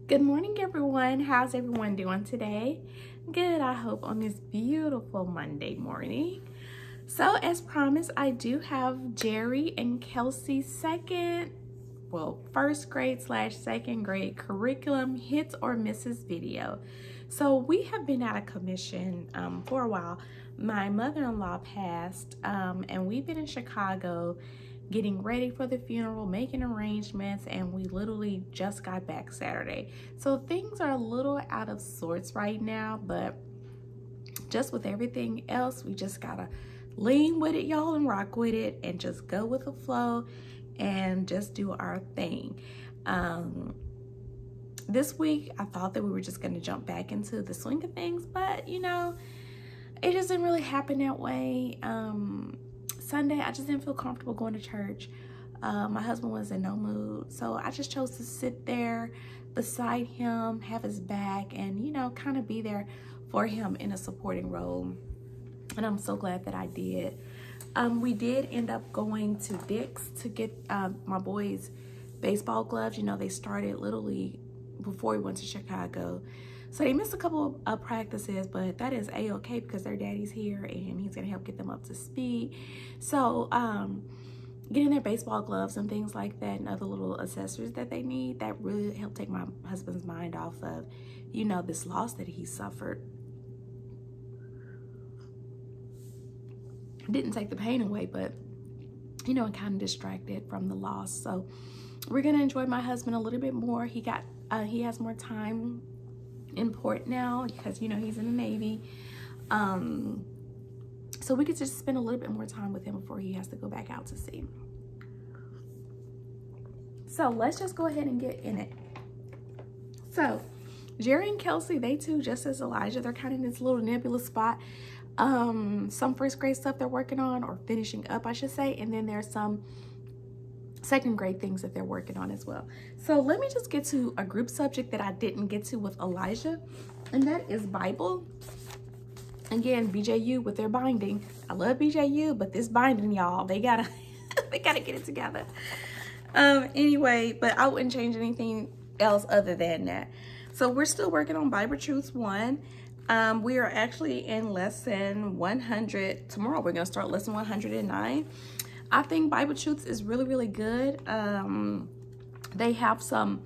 Good morning, everyone. How's everyone doing today? Good, I hope, on this beautiful Monday morning. So, as promised, I do have Jerry and Kelsey first grade / second grade curriculum hits or misses video. So we have been out of commission for a while. My mother-in-law passed, and we've been in Chicago getting ready for the funeral, making arrangements, and we literally just got back Saturday. So things are a little out of sorts right now, but just with everything else, we just gotta lean with it, y'all, and rock with it, and just go with the flow and just do our thing. This week, I thought that we were just gonna jump back into the swing of things, but you know, it just didn't really happen that way. Sunday, I just didn't feel comfortable going to church. My husband was in no mood, so I just chose to sit there beside him, have his back, and you know, kind of be there for him in a supporting role. And I'm so glad that I did. We did end up going to Dick's to get my boys' baseball gloves. You know, they started literally before we went to Chicago. So they missed a couple of practices, but that is a-okay because their daddy's here and he's gonna help get them up to speed. So getting their baseball gloves and things like that and other little accessories that they need, that really helped take my husband's mind off of, you know, this loss that he suffered. Didn't take the pain away, but you know, it kind of distracted from the loss. So we're gonna enjoy my husband a little bit more. He has more time in port now because, you know, he's in the Navy. So we could just spend a little bit more time with him before he has to go back out to sea. So let's just go ahead and get in it. So Jerry and Kelsey, they too, just as Elijah, they're kind of in this little nebulous spot. Some first grade stuff they're working on, or finishing up, I should say, and then there's some second grade things that they're working on as well. So let me just get to a group subject that I didn't get to with Elijah, and that is Bible. Again, BJU with their binding. I love BJU, but this binding, y'all, they gotta they gotta get it together. Anyway, but I wouldn't change anything else other than that. So we're still working on Bible Truths 1. We are actually in lesson 100. Tomorrow we're gonna start lesson 109. I think Bible Truths is really, really good. They have some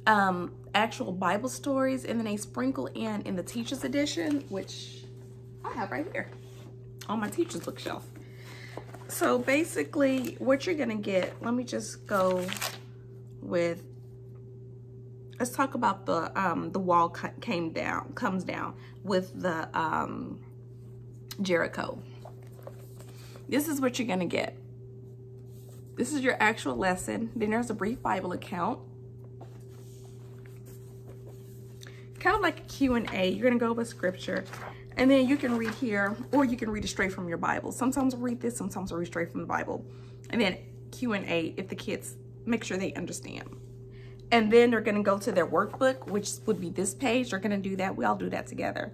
actual Bible stories, and then they sprinkle in the teacher's edition, which I have right here on my teacher's bookshelf. So basically what you're gonna get, let me just go with, let's talk about the wall comes down with the Jericho. This is what you're gonna get. This is your actual lesson. Then there's a brief Bible account. Kind of like a Q&A. You're gonna go with scripture. And then you can read here, or you can read it straight from your Bible. Sometimes I read this, sometimes I read straight from the Bible. And then Q&A if the kids make sure they understand. And then they're gonna go to their workbook, which would be this page. They're gonna do that. We all do that together.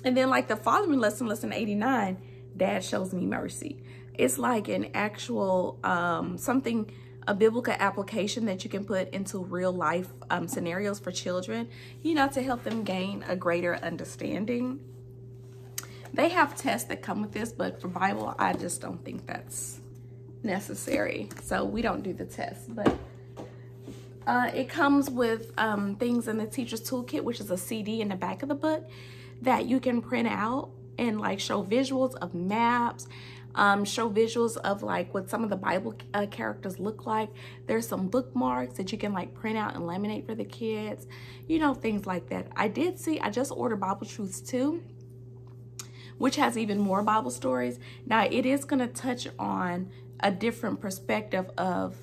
And then like the following lesson, lesson 89, Dad Shows Me Mercy. It's like an actual, a biblical application that you can put into real life scenarios for children, you know, to help them gain a greater understanding. They have tests that come with this, but for Bible, I just don't think that's necessary. So we don't do the test, but it comes with things in the teacher's toolkit, which is a CD in the back of the book that you can print out and like show visuals of maps, show visuals of like what some of the Bible characters look like. There's some bookmarks that you can like print out and laminate for the kids, you know, things like that. I just ordered Bible Truths 2, which has even more Bible stories. Now it is gonna touch on a different perspective of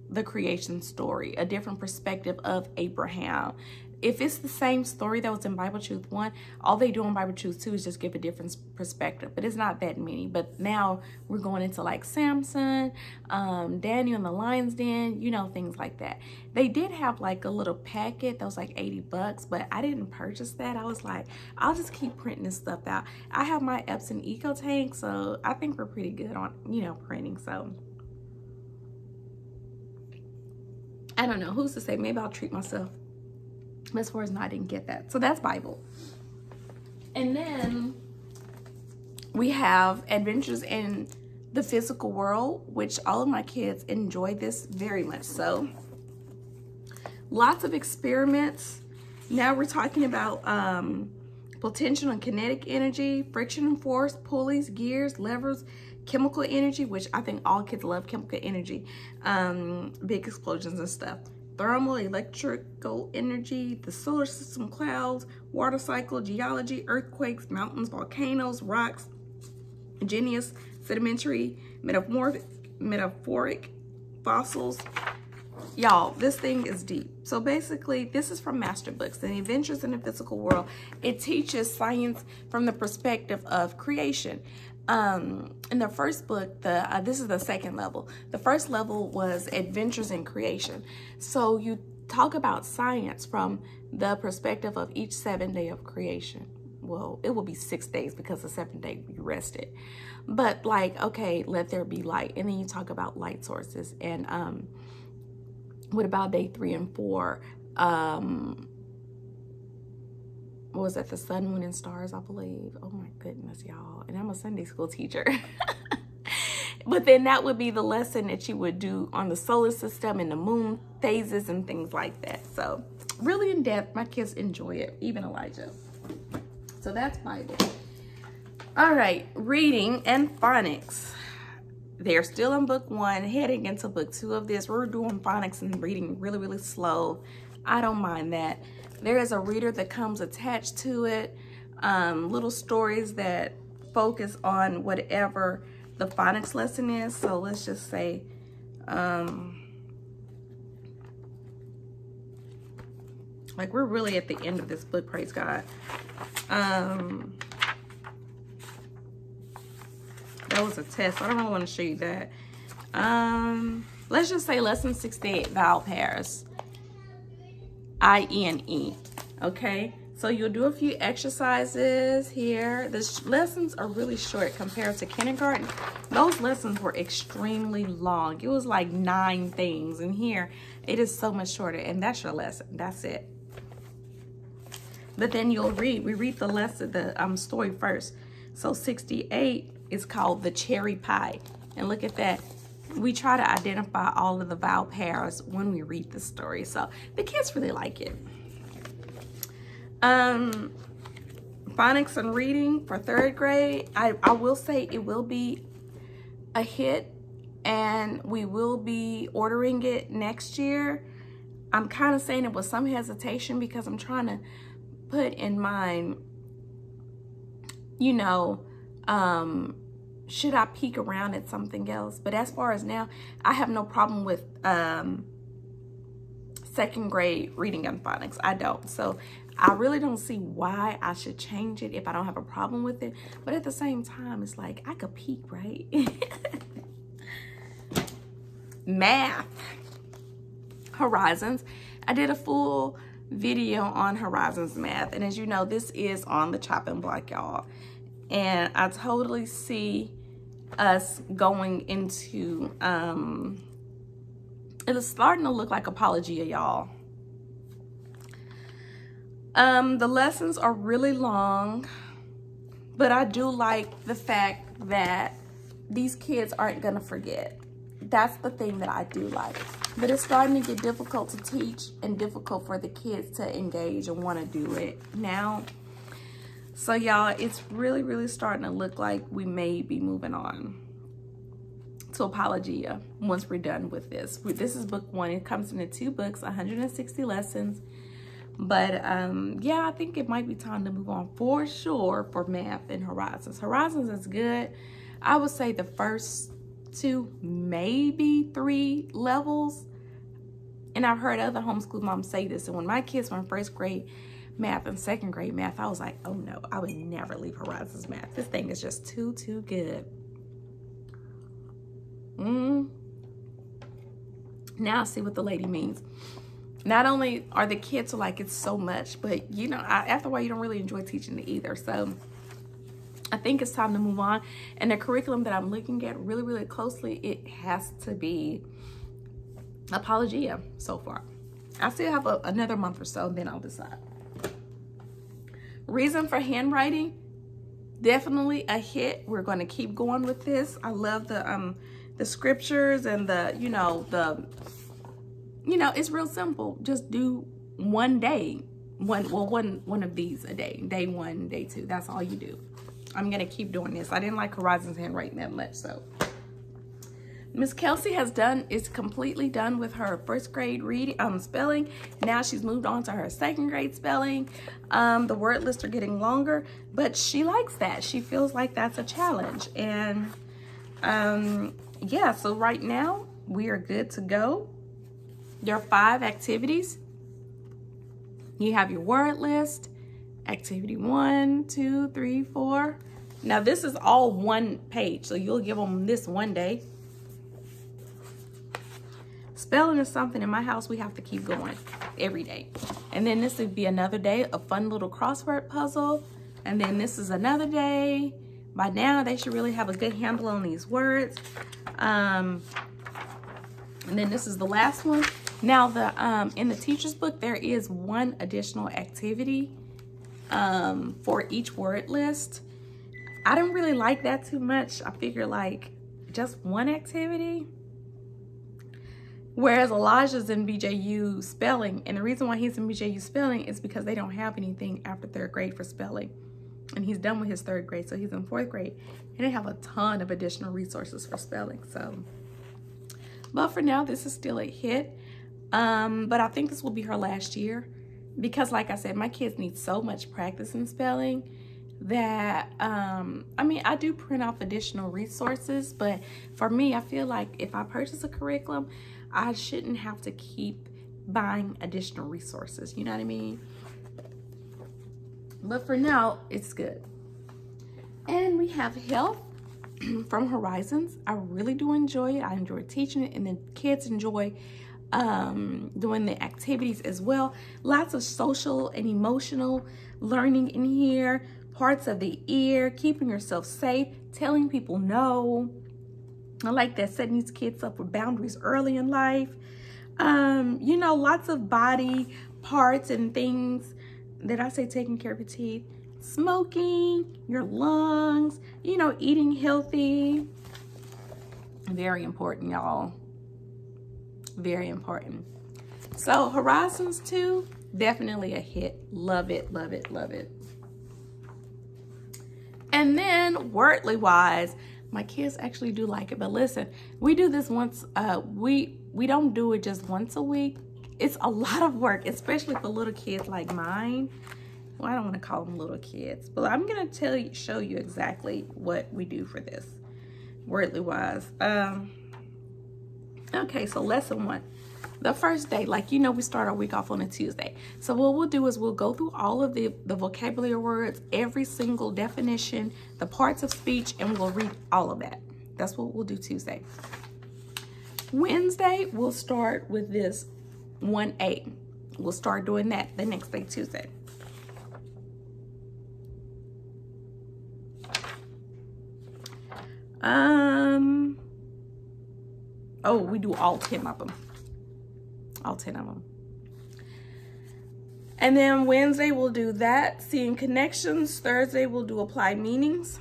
the creation story, a different perspective of Abraham. If it's the same story that was in Bible Truth 1, all they do in Bible Truth 2 is just give a different perspective, but it's not that many. But now we're going into like Samson, Daniel and the lion's den, you know, things like that. They did have like a little packet that was like $80, but I didn't purchase that. I was like, I'll just keep printing this stuff out. I have my Epson Eco Tank, so I think we're pretty good on, you know, printing. So I don't know, who's to say, maybe I'll treat myself. But as far as now, I didn't get that. So that's Bible. And then we have Adventures in the Physical World, which all of my kids enjoy this very much so. Lots of experiments. Now we're talking about potential and kinetic energy, friction and force, pulleys, gears, levers, chemical energy, which I think all kids love chemical energy, big explosions and stuff. Thermal, electrical energy, the solar system, clouds, water cycle, geology, earthquakes, mountains, volcanoes, rocks, igneous, sedimentary, metamorphic, fossils. Y'all, this thing is deep. So basically, this is from Master Books, The Adventures in the Physical World. It teaches science from the perspective of creation. In the first book, this is the second level. The first level was Adventures in Creation. So you talk about science from the perspective of each 7th day of creation. Well, it will be 6 days because the 7th day we rested. But like, okay, let there be light. And then you talk about light sources. And what about day 3 and 4? What was that? The sun, moon, and stars, I believe. Oh my goodness, y'all. And I'm a Sunday school teacher. But then that would be the lesson that you would do on the solar system and the moon phases and things like that. So really in depth. My kids enjoy it, even Elijah. So that's Bible. All right, reading and phonics. They're still in book 1, heading into book 2 of this. We're doing phonics and reading really, really slow. I don't mind that. There is a reader that comes attached to it. Little stories that focus on whatever the phonics lesson is. So let's just say, like we're really at the end of this book, praise God. That was a test. I don't really want to show you that. Let's just say lesson 68, vowel pairs. I-N-E. Okay, so you'll do a few exercises here. The lessons are really short compared to kindergarten. Those lessons were extremely long. It was like 9 things, and here it is so much shorter, and that's your lesson. That's it. But then you'll read. We read the lesson, the story first. So 68 is called The Cherry Pie, and look at that. We try to identify all of the vowel pairs when we read the story. So the kids really like it. Phonics and reading for 3rd grade. I will say it will be a hit, and we will be ordering it next year. I'm kind of saying it with some hesitation because I'm trying to put in mind, you know, should I peek around at something else? But as far as now, I have no problem with 2nd grade reading and phonics. I don't. So I really don't see why I should change it if I don't have a problem with it. But at the same time, it's like I could peek, right? Math. Horizons. I did a full video on Horizons Math. And as you know, this is on the chopping block, y'all. And I totally see us going into, it is starting to look like Apologia, y'all. The lessons are really long, but I do like the fact that these kids aren't gonna forget. That's the thing that I do like. But it's starting to get difficult to teach and difficult for the kids to engage and want to do it now. So y'all, it's really, really starting to look like we may be moving on to Apologia once we're done with this. This is book 1. It comes in 2 books, 160 lessons. But yeah, I think it might be time to move on for sure for Math and Horizons. Horizons is good. I would say the first 2, maybe 3 levels. And I've heard other homeschool moms say this. And when my kids were in 1st grade Math and 2nd grade Math, I was like, oh no, I would never leave Horizons Math. This thing is just too good. Now I see what the lady means. Not only are the kids like it's so much, but you know, after a while you don't really enjoy teaching it either. So I think it's time to move on. And the curriculum that I'm looking at really, really closely, it has to be Apologia so far. I still have another month or so, then I'll decide. Reason for handwriting, definitely a hit. We're going to keep going with this. I love the scriptures and it's real simple. Just do one day, one of these a day. Day 1, day 2. That's all you do. I'm gonna keep doing this. I didn't like Horizon's handwriting that much, so. Miss Kelsey is completely done with her first grade reading, spelling. Now she's moved on to her second grade spelling. The word lists are getting longer, but she likes that. She feels like that's a challenge. And yeah, so right now we are good to go. There are 5 activities. You have your word list, activity 1, 2, 3, 4. Now this is all one page, so you'll give them this one day. Spelling is something in my house we have to keep going every day. And then this would be another day, a fun little crossword puzzle. And then this is another day. By now they should really have a good handle on these words. And then this is the last one. Now in the teacher's book, there is one additional activity for each word list. I don't really like that too much. I figure like just one activity. Whereas Elijah's in BJU spelling, and the reason why he's in BJU spelling is because they don't have anything after 3rd grade for spelling. And he's done with his 3rd grade, so he's in 4th grade. And they have a ton of additional resources for spelling, so. But for now, this is still a hit. But I think this will be her last year because like I said, my kids need so much practice in spelling that, I mean, I do print off additional resources, but for me, I feel like if I purchase a curriculum, I shouldn't have to keep buying additional resources. You know what I mean? But for now, it's good. And we have health from Horizons. I really do enjoy it. I enjoy teaching it, and the kids enjoy doing the activities as well. Lots of social and emotional learning in here. Parts of the ear, keeping yourself safe, telling people no. I like that, setting these kids up with boundaries early in life. You know, lots of body parts and things that I say, taking care of your teeth, smoking, your lungs, you know, eating healthy. Very important, y'all. Very important. So Horizons 2, definitely a hit. Love it, love it, love it. And then wordly wise, my kids actually do like it, but listen, we do this once, we don't do it just once a week. It's a lot of work, especially for little kids like mine. Well, I don't want to call them little kids, but I'm going to show you exactly what we do for this, wordly wise. Okay, so lesson 1. The first day, like, you know, we start our week off on a Tuesday. So what we'll do is we'll go through all of the vocabulary words, every single definition, the parts of speech, and we'll read all of that. That's what we'll do Tuesday. Wednesday, we'll start with this 1A. We'll start doing that the next day, Tuesday. Oh, we do all 10 of them. All 10 of them. And then Wednesday, we'll do that, seeing connections. Thursday, we'll do applied meanings.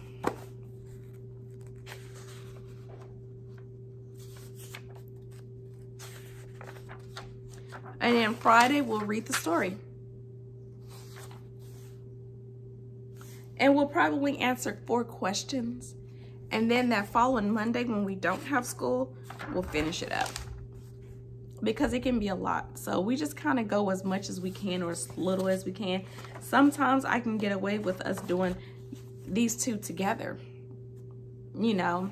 And then Friday, we'll read the story. And we'll probably answer 4 questions. And then that following Monday, when we don't have school, we'll finish it up. Because it can be a lot. So we just kind of go as much as we can or as little as we can. Sometimes I can get away with us doing these 2 together, you know.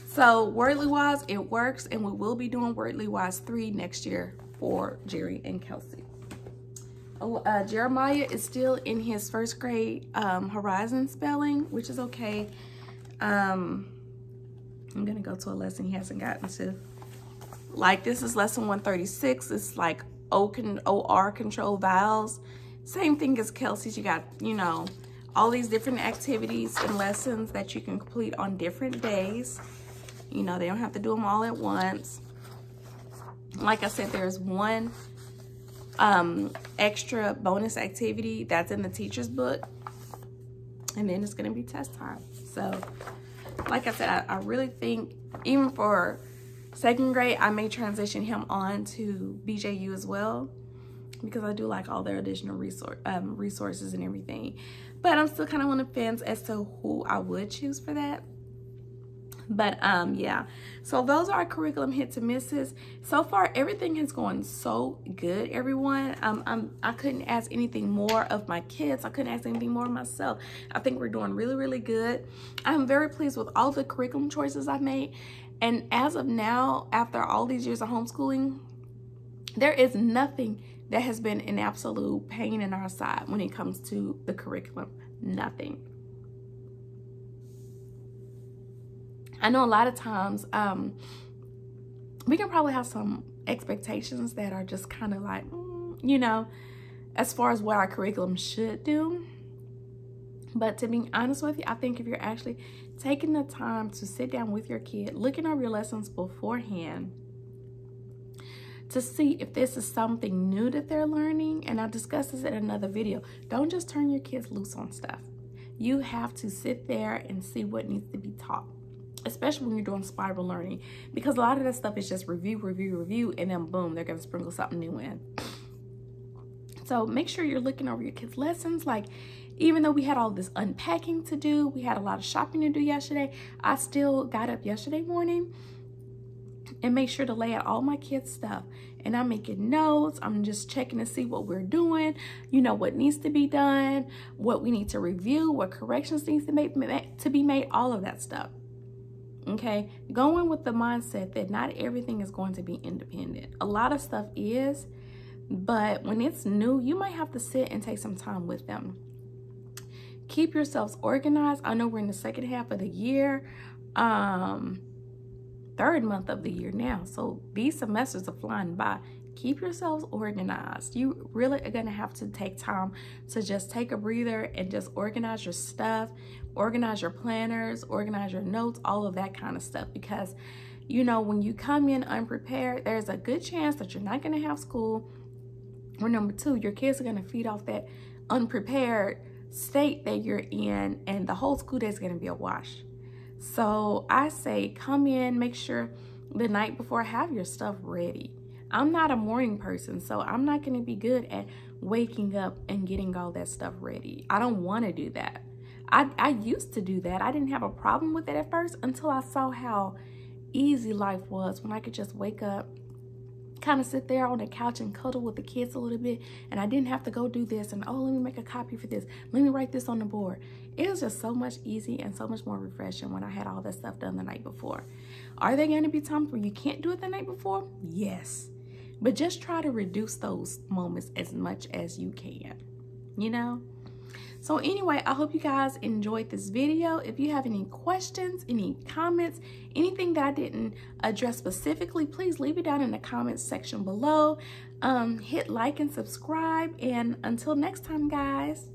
So wordly wise, it works, and we will be doing wordly wise 3 next year for Jerry and Kelsey. Jeremiah is still in his 1st grade Horizon spelling, which is okay. I'm gonna go to a lesson he hasn't gotten to. Like, this is lesson 136. It's like OR control vowels. Same thing as Kelsey's. You got, you know, all these different activities and lessons that you can complete on different days. You know, they don't have to do them all at once. Like I said, there's one extra bonus activity that's in the teacher's book, and then it's going to be test time. So like I said, I really think even for 2nd grade, I may transition him on to BJU as well, because I do like all their additional resources and everything. But I'm still kind of on the fence as to who I would choose for that. But yeah, so those are our curriculum hits and misses. So far, everything has gone so good, everyone. I couldn't ask anything more of my kids. I couldn't ask anything more of myself. I think we're doing really, really good. I'm very pleased with all the curriculum choices I've made. And as of now, after all these years of homeschooling, there is nothing that has been an absolute pain in our side when it comes to the curriculum. Nothing. I know a lot of times we can probably have some expectations that are just kind of like, you know, as far as what our curriculum should do. But to be honest with you, I think if you're actually taking the time to sit down with your kid, looking over your lessons beforehand, to see if this is something new that they're learning, and I discussed this in another video, don't just turn your kids loose on stuff. You have to sit there and see what needs to be taught, especially when you're doing spiral learning, because a lot of that stuff is just review, and then boom, they're going to sprinkle something new in. So make sure you're looking over your kids' lessons. Like, even though we had all this unpacking to do, we had a lot of shopping to do yesterday, I still got up yesterday morning and make sure to lay out all my kids' stuff. And I'm making notes. I'm just checking to see what we're doing, you know, what needs to be done, what we need to review, what corrections needs to be made, all of that stuff. Okay, going with the mindset that not everything is going to be independent. A lot of stuff is, but when it's new, you might have to sit and take some time with them. Keep yourselves organized. I know we're in the 2nd half of the year, 3rd month of the year now. So these semesters are flying by. Keep yourselves organized. You really are going to have to take time to just take a breather and just organize your stuff, organize your planners, organize your notes, all of that kind of stuff. Because, you know, when you come in unprepared, there's a good chance that you're not going to have school. Or number 2, your kids are going to feed off that unprepared state that you're in, and the whole school day is going to be a wash. So I say come in, make sure the night before, have your stuff ready. I'm not a morning person, so I'm not going to be good at waking up and getting all that stuff ready. I don't want to do that. I used to do that. I didn't have a problem with it at first until I saw how easy life was when I could just wake up, kind of sit there on the couch and cuddle with the kids a little bit, and I didn't have to go do this and, oh, let me make a copy for this, let me write this on the board. It was just so much easy and so much more refreshing when I had all that stuff done the night before. Are there going to be times where you can't do it the night before? Yes, but just try to reduce those moments as much as you can, you know. So anyway, I hope you guys enjoyed this video. If you have any questions, any comments, anything that I didn't address specifically, please leave it down in the comments section below. Hit like and subscribe. And until next time, guys.